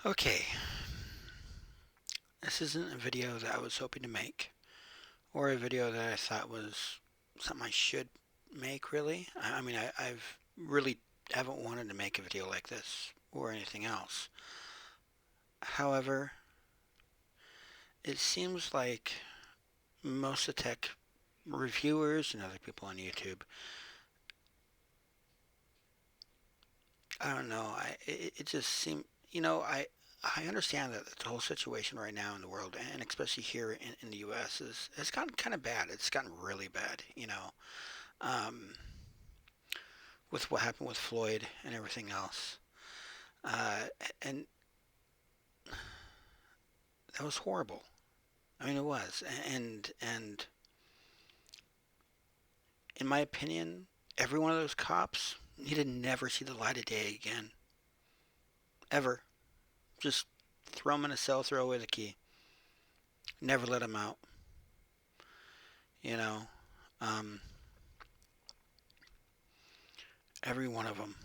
Okay, this isn't a video that I was hoping to make, or a video that I thought was something I should make, really. I've really haven't wanted to make a video like this or anything else. However, it seems like most of the tech reviewers and other people on YouTube, I don't know, it just seemed, I understand that the whole situation right now in the world, and especially here in the U.S., has gotten kind of bad. It's gotten really bad. Um, with what happened with Floyd and everything else. Uh, and that was horrible. I mean, it was. And in my opinion, every one of those cops needed to never see the light of day again, ever. Just throw them in a cell, throw away the key, never let them out. You know, um, every one of them.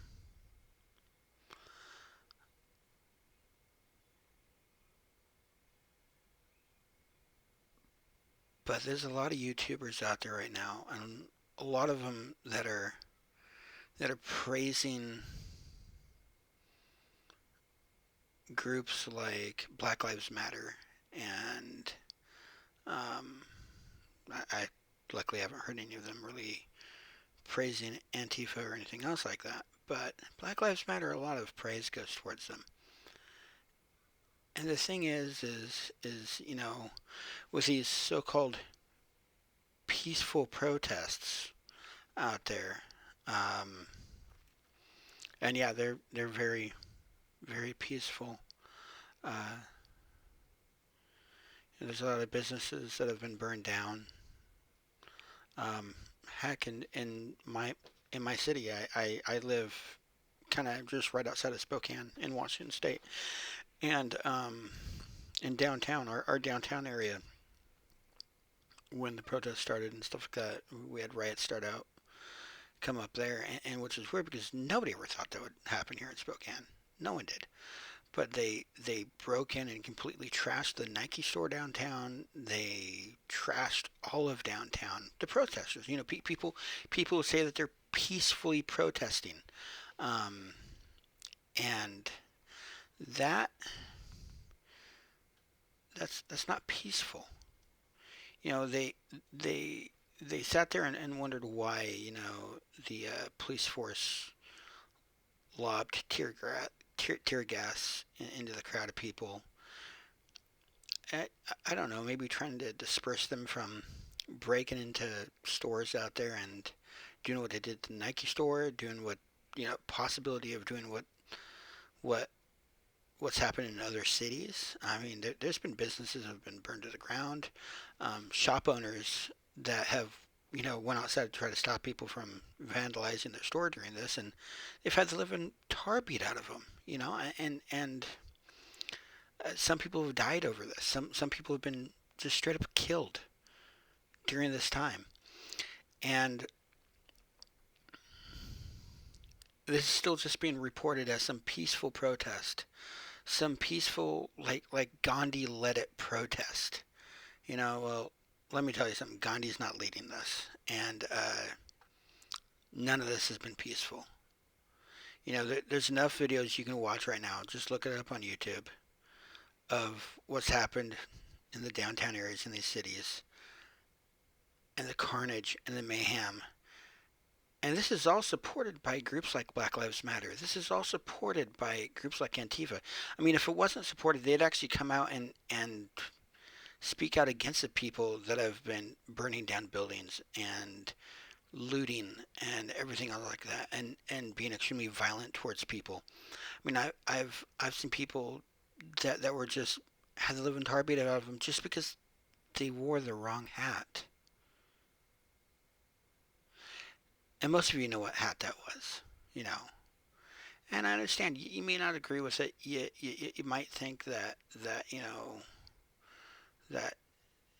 But there's a lot of YouTubers out there right now, and a lot of them that are praising groups like Black Lives Matter and Um, I luckily haven't heard any of them really praising Antifa or anything else like that. But Black Lives Matter, a lot of praise goes towards them. And the thing is, with these so-called peaceful protests out there, um, and yeah, they're very peaceful. Uh, there's a lot of businesses that have been burned down. Um, Heck, in my city, I live kind of just right outside of Spokane in Washington State. And in downtown, our downtown area, when the protests started and stuff like that, we had riots start out, come up there, and which is weird because nobody ever thought that would happen here in Spokane. No one did. But they broke in and completely trashed the Nike store downtown. They trashed all of downtown. The protesters, people say that they're peacefully protesting, um, and that that's not peaceful. You know, they they sat there and wondered why the police force lobbed tear gas into the crowd of people. I, I don't know, maybe trying to disperse them from breaking into stores out there and doing what they did at the Nike store, doing what possibility of doing what what's happened in other cities. I mean, there's been businesses that have been burned to the ground, shop owners that have went outside to try to stop people from vandalizing their store during this, and they've had the living tar beat out of them. And some people have died over this. Some people have been just straight up killed during this time, and this is still just being reported as some peaceful protest, some peaceful like Gandhi led it protest. Well, let me tell you something. Gandhi's not leading this, and none of this has been peaceful. There's enough videos you can watch right now. Just look it up on YouTube of what's happened in the downtown areas in these cities and the carnage and the mayhem. And this is all supported by groups like Black Lives Matter. This is all supported by groups like Antifa. I mean, if it wasn't supported, they'd actually come out and speak out against the people that have been burning down buildings and looting and everything else like that, and being extremely violent towards people. I mean, I've seen people that were just had the living tar beat out of them just because they wore the wrong hat. And most of you know what hat that was, you know. And I understand you may not agree with it. You might think that that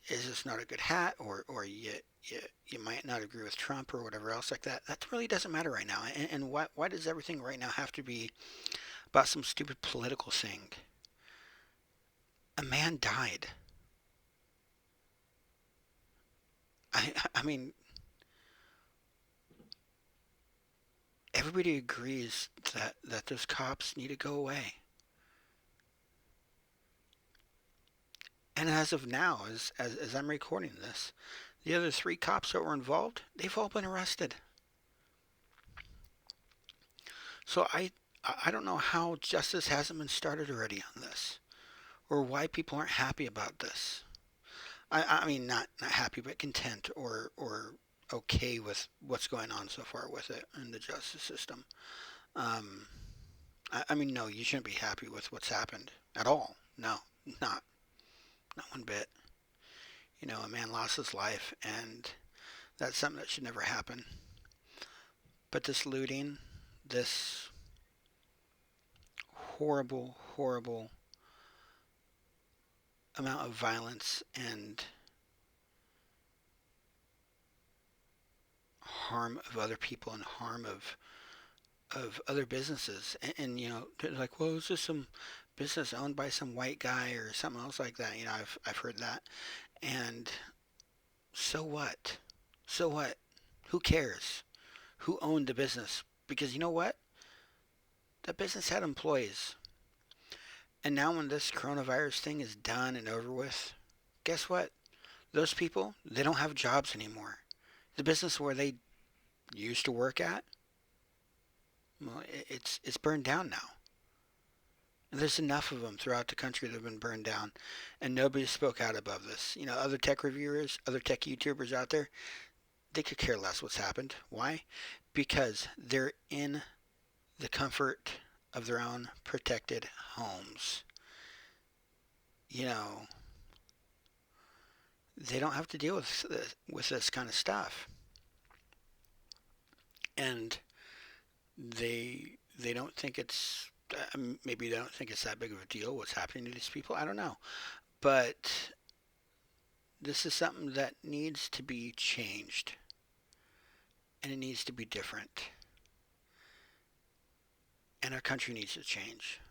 is just not a good hat, or you might not agree with Trump or whatever else like that. That really doesn't matter right now. And why does everything right now have to be about some stupid political thing? A man died. I mean, everybody agrees that those cops need to go away. And as of now, as I'm recording this, the other three cops that were involved, they've all been arrested. So I don't know how justice hasn't been started already on this, or why people aren't happy about this. I mean, not happy, but content or okay with what's going on so far with it in the justice system. Um, I mean, no, you shouldn't be happy with what's happened at all. No, not not one bit. You know, a man lost his life, and that's something that should never happen. But this looting, this horrible, horrible amount of violence and harm of other people and harm of other businesses, and you know, they're like, well, it's just some business owned by some white guy or something else like that. You know, I've heard that, and so what? So what? Who cares? Who owned the business? Because you know what? That business had employees. And now when this coronavirus thing is done and over with, guess what? Those people, they don't have jobs anymore. The business where they used to work at, well, it's burned down now. And there's enough of them throughout the country that have been burned down, and nobody spoke out above this. You know, other tech reviewers, other tech YouTubers out there, they could care less what's happened. Why? Because they're in the comfort of their own protected homes. You know, they don't have to deal with this kind of stuff, and they don't think it's maybe they don't think it's that big of a deal what's happening to these people. I don't know, but this is something that needs to be changed, and it needs to be different, and our country needs to change,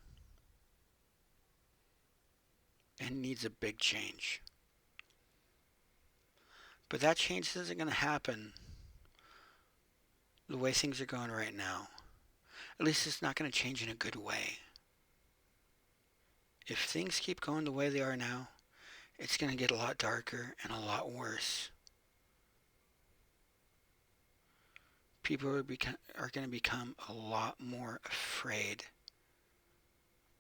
and needs a big change. But that change isn't going to happen the way things are going right now. At least it's not going to change in a good way. If things keep going the way they are now, it's going to get a lot darker and a lot worse. People are going to become a lot more afraid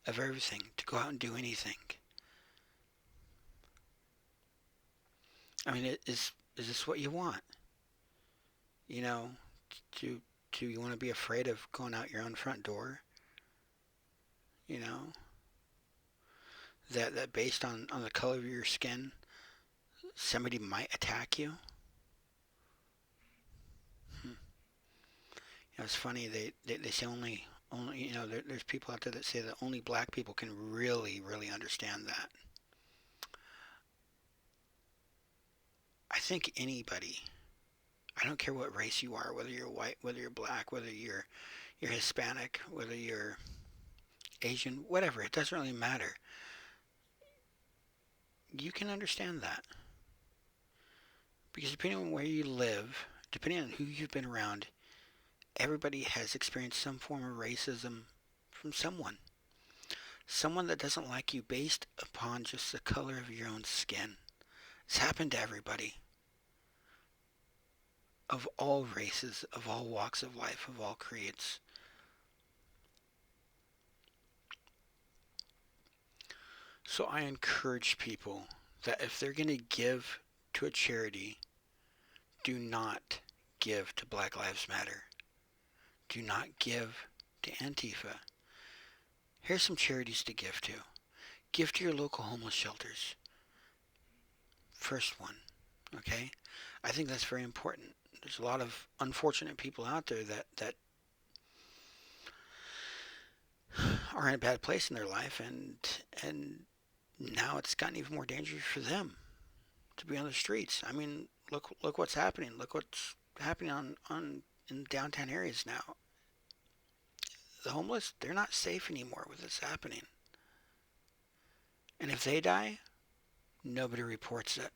of everything, to go out and do anything. I mean, is this what you want? You know, do do you want to be afraid of going out your own front door? You know, that based on the color of your skin, somebody might attack you. Hmm. You know, it's funny they say only you know there's people out there that say that only black people can really understand that. I think anybody, I don't care what race you are, whether you're white, whether you're black, whether you're Hispanic, whether you're Asian, whatever, it doesn't really matter. You can understand that because depending on where you live, depending on who you've been around, everybody has experienced some form of racism from someone. Someone that doesn't like you based upon just the color of your own skin. It's happened to everybody of all races, of all walks of life, of all creeds. So I encourage people that if they're going to give to a charity, do not give to Black Lives Matter. Do not give to Antifa. Here's some charities to give to. Give to your local homeless shelters. First one, okay? I think that's very important. There's a lot of unfortunate people out there that are in a bad place in their life, and now it's gotten even more dangerous for them to be on the streets. I mean, look what's happening. Look what's happening on in downtown areas now. The homeless, they're not safe anymore with this happening. And if they die, nobody reports it.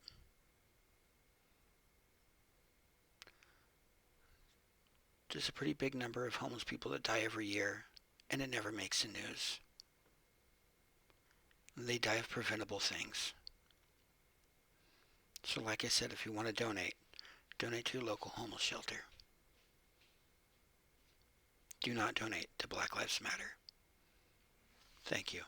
There's a pretty big number of homeless people that die every year, and it never makes the news. They die of preventable things. So like I said, if you want to donate to your local homeless shelter. Do not donate to Black Lives Matter. Thank you.